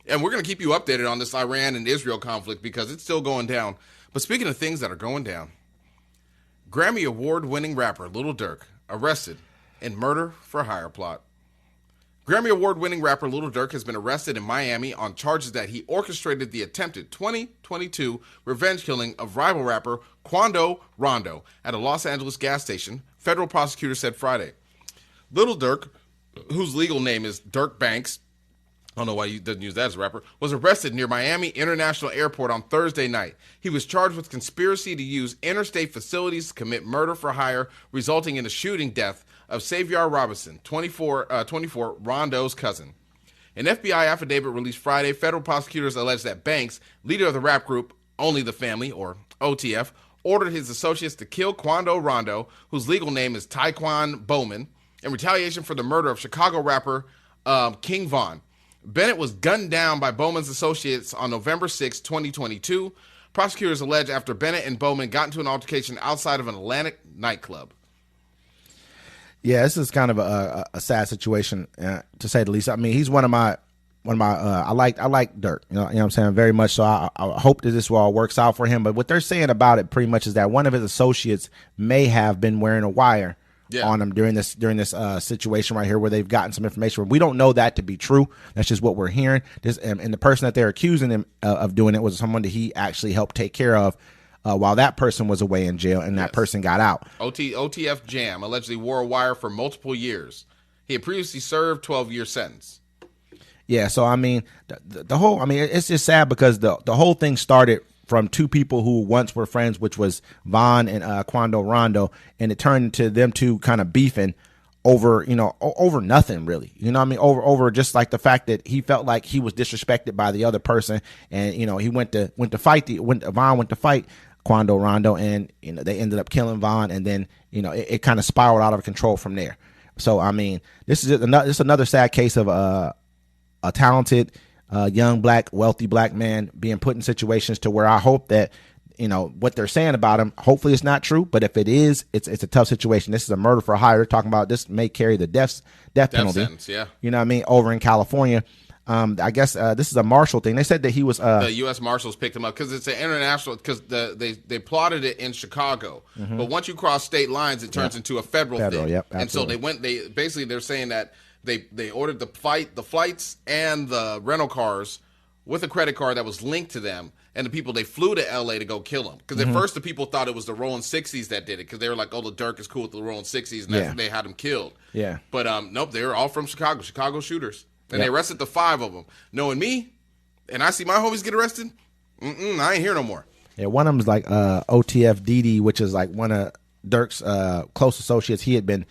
And we're going to keep you updated on this Iran and Israel conflict because it's still going down. But speaking of things that are going down, Grammy award-winning rapper Lil Durk arrested in murder for hire plot. Grammy award-winning rapper Lil Durk has been arrested in Miami on charges that he orchestrated the attempted 2022 revenge killing of rival rapper Quando Rondo at a Los Angeles gas station, federal prosecutors said Friday. Lil Durk, whose legal name is Dirk Banks, I don't know why he doesn't use that as a rapper, was arrested near Miami International Airport on Thursday night. He was charged with conspiracy to use interstate facilities to commit murder for hire, resulting in the shooting death of Xavier Robinson, 24, Rondo's cousin. An FBI affidavit released Friday, federal prosecutors allege that Banks, leader of the rap group Only the Family, or OTF, ordered his associates to kill Quando Rondo, whose legal name is Tyquan Bowman, in retaliation for the murder of Chicago rapper King Von. Bennett was gunned down by Bowman's associates on November 6, 2022. Prosecutors allege after Bennett and Bowman got into an altercation outside of an Atlantic nightclub. Yeah, this is kind of a sad situation, to say the least. I mean, he's one of my. I like Durk. You know what I'm saying, very much so. I hope that this all works out for him. But what they're saying about it pretty much is that one of his associates may have been wearing a wire on him during this situation right here, where they've gotten some information. We don't know that to be true. That's just what we're hearing. This and the person that they're accusing him of doing it was someone that he actually helped take care of while that person was away in jail, and that person got out. OTF Jam allegedly wore a wire for multiple years. He had previously served 12-year sentence. Yeah, so I mean, the whole, I mean, it's just sad because the whole thing started from two people who once were friends, which was Von and Quando Rondo, and it turned into them two kind of beefing over, over nothing really. You know what I mean? Over just like the fact that he felt like he was disrespected by the other person, and he went to fight Von went to fight Quando Rondo, and they ended up killing Von, and then it kind of spiraled out of control from there. So I mean, this is another sad case of a talented, young black, wealthy black man being put in situations to where I hope that what they're saying about him, hopefully it's not true, but if it is, it's a tough situation. This is a murder for hire. They're talking about this may carry the death penalty. Sentence, yeah. You know what I mean? Over in California. I guess this is a marshal thing. They said that he was the U.S. Marshals picked him up because it's an international, because they plotted it in Chicago, but once you cross state lines, it turns into a federal thing. Yep, and so they're saying that they ordered the flights and the rental cars with a credit card that was linked to them, and the people, they flew to L.A. to go kill them. Because at first the people thought it was the Rolling 60s that did it, because they were like, oh, the Durk is cool with the Rolling 60s, and they had him killed. Yeah. But nope, they were all from Chicago shooters. And they arrested the 5 of them. Knowing me, and I see my homies get arrested, I ain't here no more. Yeah, one of them is like OTF Didi, which is like one of Durk's close associates. He had been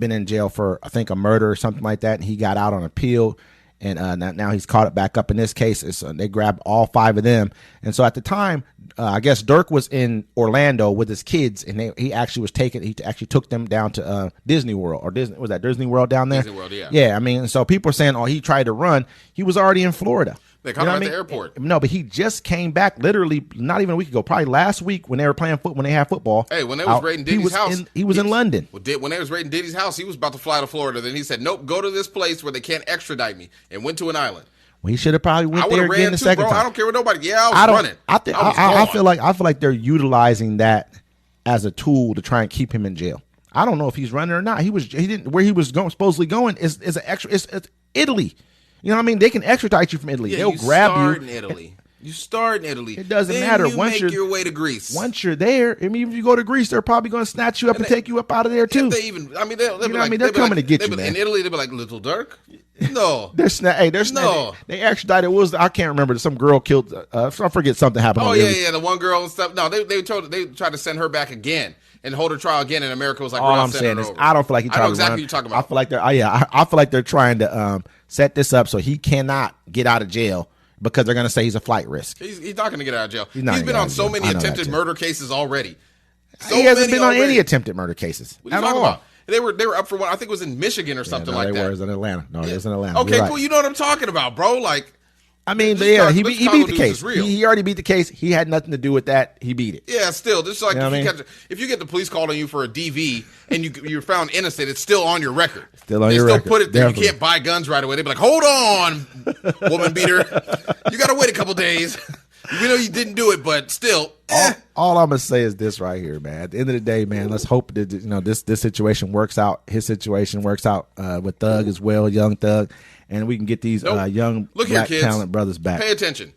in jail for, I think, a murder or something like that, and he got out on appeal. And now he's caught it back up in this case. They grabbed all 5 of them. And so at the time, I guess Durk was in Orlando with his kids, and he actually took them down to Disney World, or was that Disney World down there? Disney World, yeah. Yeah, I mean, so people are saying, oh, he tried to run. He was already in Florida. They caught him at the airport. No, but he just came back literally not even a week ago, probably last week when they were playing when they had football. Hey, when they was raiding Diddy's house. He was in London. When they was raiding Diddy's house, he was about to fly to Florida. Then he said, nope, go to this place where they can't extradite me, and went to an island. Well, he should have probably went there again the second time. I don't care what nobody. Yeah, I was running. I feel like they're utilizing that as a tool to try and keep him in jail. I don't know if he's running or not. He didn't. Where he was supposedly going is an extra. It's Italy. You know what I mean? They can extradite you from Italy. Yeah, they'll grab you. In Italy. You start in Italy. It doesn't matter. Once you make your way to Greece. Once you're there, I mean, if you go to Greece, they're probably going to snatch you up and take you up out of there too. They'll be like, they're coming to get you, man. In Italy, they'll be like, Lil Durk. No, They extradited. I can't remember. Some girl killed. I forget, something happened. Oh yeah, the one girl and stuff. No, they tried to send her back again and hold her trial again, and America was like, all I'm saying is, I don't feel like he tried to run. Exactly what you're talking about. I feel like I feel like they're trying to set this up so he cannot get out of jail, because they're going to say he's a flight risk. He's not going to get out of jail. He's been on so many attempted murder cases already. He hasn't been on any attempted murder cases. What are you talking about? They were up for one. I think it was in Michigan or something like that. It was in Atlanta. No, it was in Atlanta. Okay, cool. You know what I'm talking about, bro. Like, I mean, Just yeah, start- he the beat Chicago the dudes case. is real. He already beat the case. He had nothing to do with that. He beat it. Yeah, still, just like You know what I mean? if you get the police called on you for a DV and you're found innocent, it's still on your record. Still on they your still record. put it there. Definitely. You can't buy guns right away. They be like, hold on, woman beater, you got to wait a couple days. We know you didn't do it, but still. All I'm gonna say is this right here, man. At the end of the day, man, let's hope that this situation works out. His situation works out with Thug as well, young Thug, and we can get these young Look here, black kids. talent brothers back. Pay attention.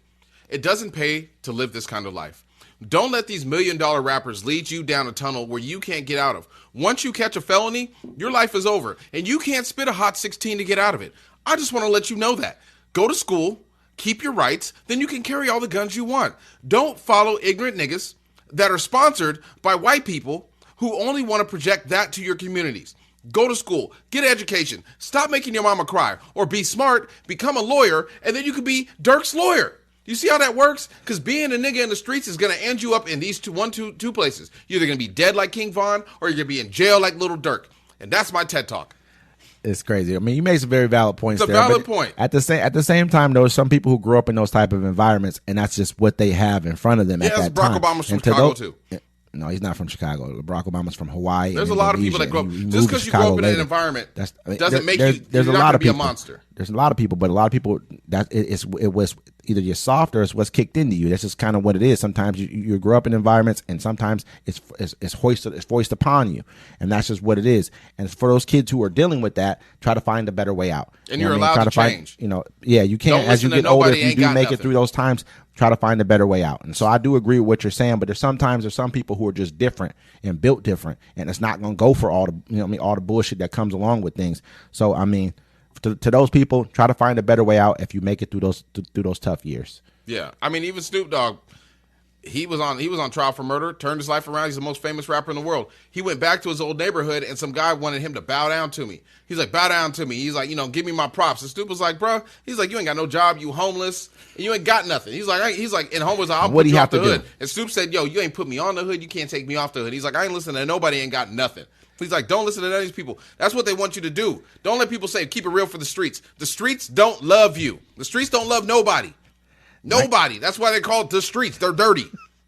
It doesn't pay to live this kind of life. Don't let these $1 million rappers lead you down a tunnel where you can't get out of. Once you catch a felony, your life is over, and you can't spit a hot 16 to get out of it. I just want to let you know that. Go to school, keep your rights, then you can carry all the guns you want. Don't follow ignorant niggas that are sponsored by white people who only want to project that to your communities. Go to school, get an education, stop making your mama cry, or be smart, become a lawyer, and then you could be Durk's lawyer. You see how that works? Because being a nigga in the streets is going to end you up in these two places. You're either going to be dead like King Von, or you're going to be in jail like Lil Durk. And that's my TED Talk. It's crazy. I mean, you made some very valid points. It's a there, valid but point. At the same time, though, some people who grew up in those type of environments, and that's just what they have in front of them Yeah, at that Barack time. Obama's from And to Chicago, those- too. No, he's not from Chicago. Barack Obama's from Hawaii. There's and a lot of people Indonesia, that grow up. and he Just moved to because you grow Chicago up in an later. environment I mean, doesn't make there's you, you're a not lot going to of be a people. monster. There's a lot of people, but a lot of people that it was either you're soft or it's what's kicked into you. That's just kind of what it is. Sometimes you grow up in environments, and sometimes it's foisted upon you, and that's just what it is. And for those kids who are dealing with that, try to find a better way out. And You know you're what I mean? allowed Try to find, change. you can't Don't as you listen to get older. nobody, If you ain't do got make nothing. it through those times, try to find a better way out. And so I do agree with what you're saying, but there's some people who are just different and built different, and it's not going to go for all the all the bullshit that comes along with things. So I mean, to those people, try to find a better way out if you make it through those tough years. Yeah, I mean, even Snoop Dogg, he was on trial for murder, turned his life around. He's the most famous rapper in the world. He went back to his old neighborhood, and some guy wanted him to bow down to me. He's like, bow down to me. He's like, give me my props. And Snoop was like, bro, he's like, you ain't got no job, you homeless, and you ain't got nothing. He's like, and homeless, I'll What put do you you off have the to hood. do? And Snoop said, yo, you ain't put me on the hood, you can't take me off the hood. He's like, I ain't listening to nobody, ain't got nothing. He's like, don't listen to none of these people. That's what they want you to do. Don't let people say, keep it real for the streets. The streets don't love you. The streets don't love nobody. Nobody. That's why they call it the streets. They're dirty.